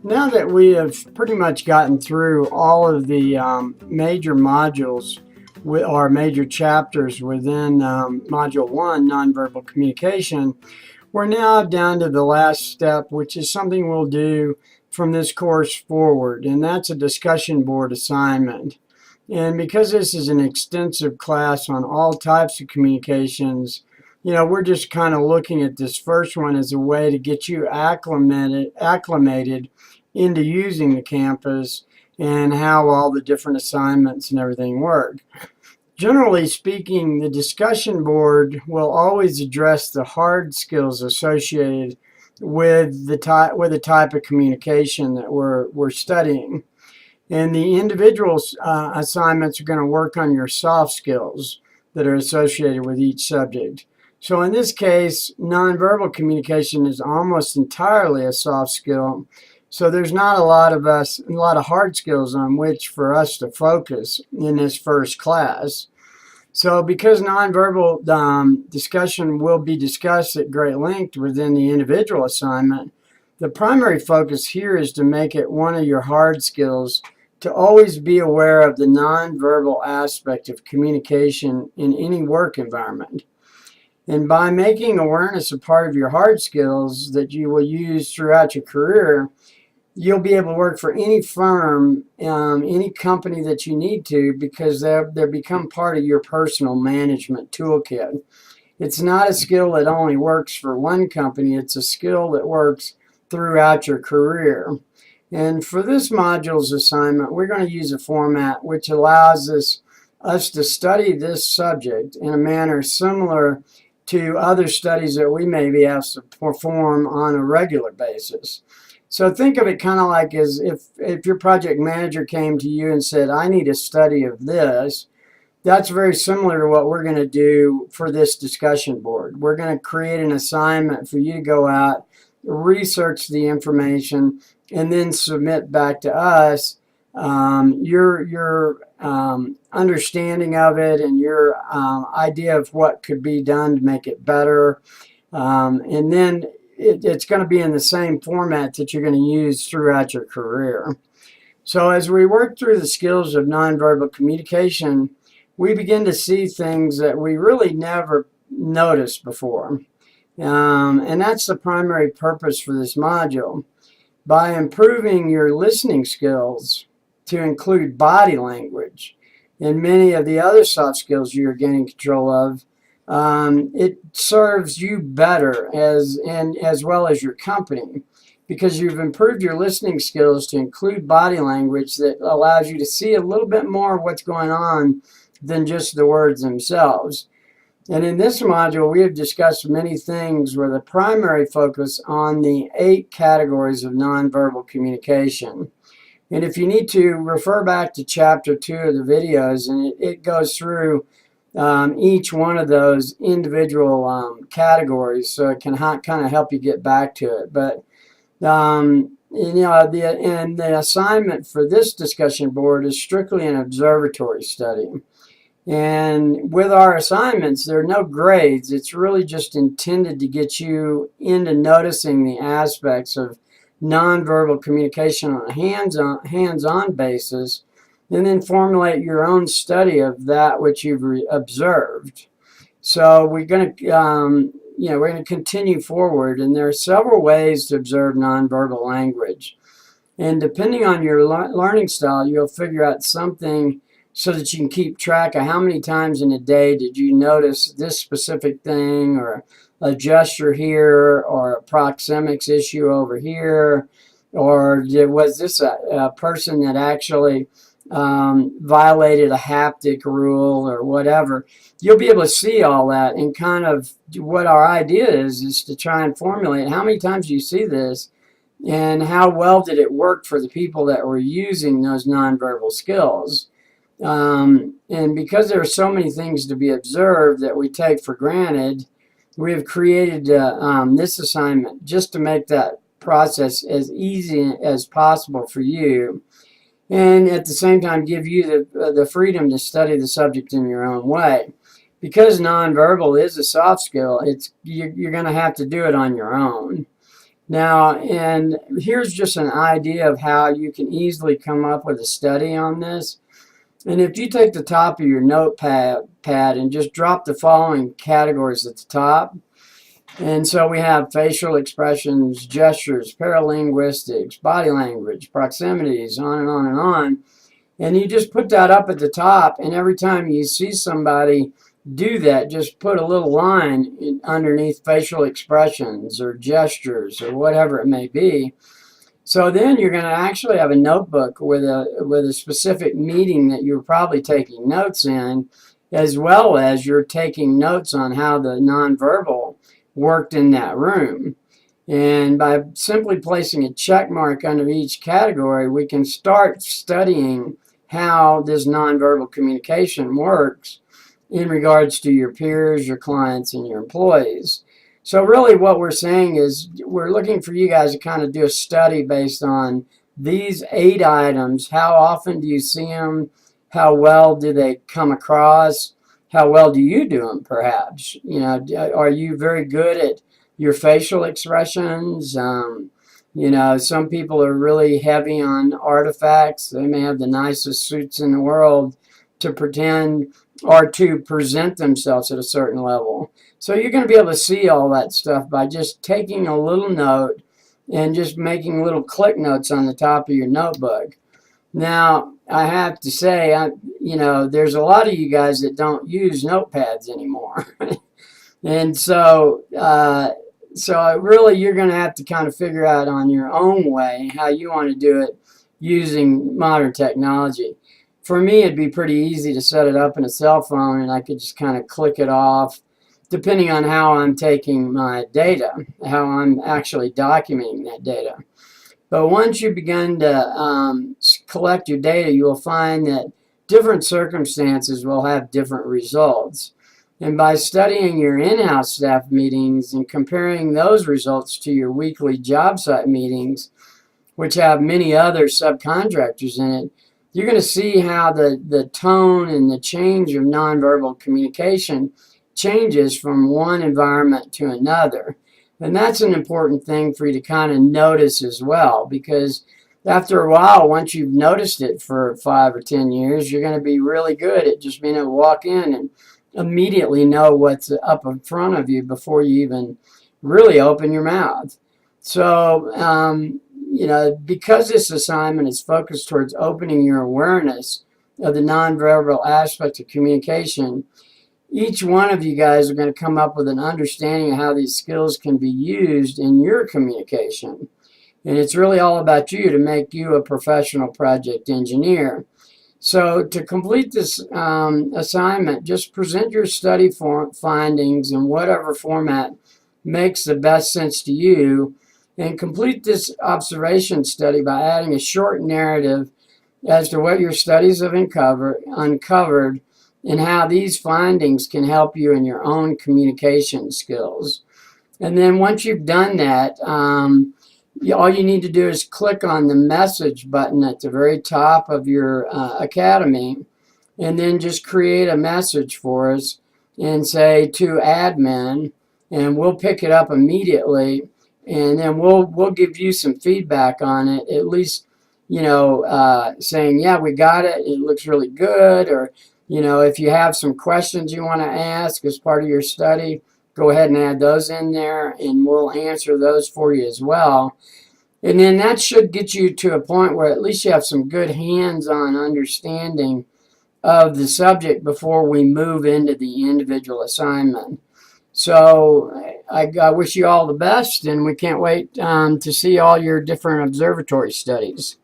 Now that we have pretty much gotten through all of the major modules or major chapters within Module 1, Nonverbal Communication, we're now down to the last step, which is something we'll do from this course forward, and that's a discussion board assignment. And because this is an extensive class on all types of communications, we're just kind of looking at this first one as a way to get you acclimated into using the campus and how all the different assignments and everything work. Generally speaking, the discussion board will always address the hard skills associated with the type of communication that we're studying. And the individual assignments are going to work on your soft skills that are associated with each subject. So in this case, nonverbal communication is almost entirely a soft skill. So there's not a lot of hard skills on which for us to focus in this first class. So because nonverbal discussion will be discussed at great length within the individual assignment, the primary focus here is to make it one of your hard skills to always be aware of the nonverbal aspect of communication in any work environment. And by making awareness a part of your hard skills that you will use throughout your career, you'll be able to work for any firm, any company that you need to, because they become part of your personal management toolkit. It's not a skill that only works for one company. It's a skill that works throughout your career. And for this module's assignment, we're going to use a format which allows us to study this subject in a manner similar to other studies that we may be asked to perform on a regular basis. So think of it kind of like as if your project manager came to you and said, I need a study of this. That's very similar to what we're going to do for this discussion board. We're going to create an assignment for you to go out, research the information, and then submit back to us your understanding of it and your idea of what could be done to make it better. And then it's going to be in the same format that you're going to use throughout your career. So as we work through the skills of nonverbal communication, we begin to see things that we really never noticed before. And that's the primary purpose for this module. By improving your listening skills to include body language and many of the other soft skills you're gaining control of, it serves you better as well as your company, because you've improved your listening skills to include body language that allows you to see a little bit more of what's going on than just the words themselves. And in this module, we have discussed many things with a primary focus on the 8 categories of nonverbal communication. And if you need to, refer back to Chapter 2 of the videos, and it goes through each one of those individual categories, so it can kind of help you get back to it. But the assignment for this discussion board is strictly an observatory study. And with our assignments, there are no grades. It's really just intended to get you into noticing the aspects of nonverbal communication on a hands-on basis, and then formulate your own study of that which you've observed. So we're going to continue forward, and there are several ways to observe nonverbal language. And depending on your learning style, you'll figure out something so that you can keep track of how many times in a day did you notice this specific thing, or a gesture here, or a proxemics issue over here, or was this a person that actually violated a haptic rule or whatever. You'll be able to see all that, and kind of what our idea is to try and formulate how many times you see this and how well did it work for the people that were using those nonverbal skills. And because there are so many things to be observed that we take for granted, we have created this assignment just to make that process as easy as possible for you, and at the same time give you the freedom to study the subject in your own way. Because nonverbal is a soft skill, you're going to have to do it on your own. Now, and here's just an idea of how you can easily come up with a study on this. And if you take the top of your notepad and just drop the following categories at the top. And so we have facial expressions, gestures, paralinguistics, body language, proximities, on and on and on. And you just put that up at the top, and every time you see somebody do that, just put a little line underneath facial expressions or gestures or whatever it may be. So then you're going to actually have a notebook with a specific meeting that you're probably taking notes in, as well as you're taking notes on how the nonverbal worked in that room. And by simply placing a check mark under each category, we can start studying how this nonverbal communication works in regards to your peers, your clients, and your employees. So really what we're saying is we're looking for you guys to kind of do a study based on these 8 items. How often do you see them? How well do they come across? How well do you do them, perhaps? You know, are you very good at your facial expressions? You know, some people are really heavy on artifacts. They may have the nicest suits in the world to pretend or to present themselves at a certain level. So you're going to be able to see all that stuff by just taking a little note and just making little click notes on the top of your notebook. Now, I have to say, you know, there's a lot of you guys that don't use notepads anymore. And so really you're going to have to kind of figure out on your own way how you want to do it using modern technology. For me, it'd be pretty easy to set it up in a cell phone, and I could just kind of click it off, depending on how I'm taking my data, how I'm actually documenting that data. But once you begin to collect your data, you will find that different circumstances will have different results. And by studying your in-house staff meetings and comparing those results to your weekly job site meetings, which have many other subcontractors in it, you're going to see how the tone and the change of nonverbal communication changes from one environment to another. And that's an important thing for you to kind of notice as well, because after a while, once you've noticed it for 5 or 10 years, you're going to be really good at just being able to walk in and immediately know what's up in front of you before you even really open your mouth. So, you know, because this assignment is focused towards opening your awareness of the nonverbal aspect of communication, each one of you guys are going to come up with an understanding of how these skills can be used in your communication. And it's really all about you to make you a professional project engineer. So to complete this assignment, just present your study findings in whatever format makes the best sense to you, and complete this observation study by adding a short narrative as to what your studies have uncovered and how these findings can help you in your own communication skills. And then once you've done that, all you need to do is click on the message button at the very top of your academy, and then just create a message for us and say to admin, and we'll pick it up immediately, and then we'll give you some feedback on it, at least, you know, saying, yeah, we got it, it looks really good, or, you know, if you have some questions you want to ask as part of your study, go ahead and add those in there, and we'll answer those for you as well. And then that should get you to a point where at least you have some good hands-on understanding of the subject before we move into the individual assignment. So I wish you all the best, and we can't wait to see all your different observatory studies.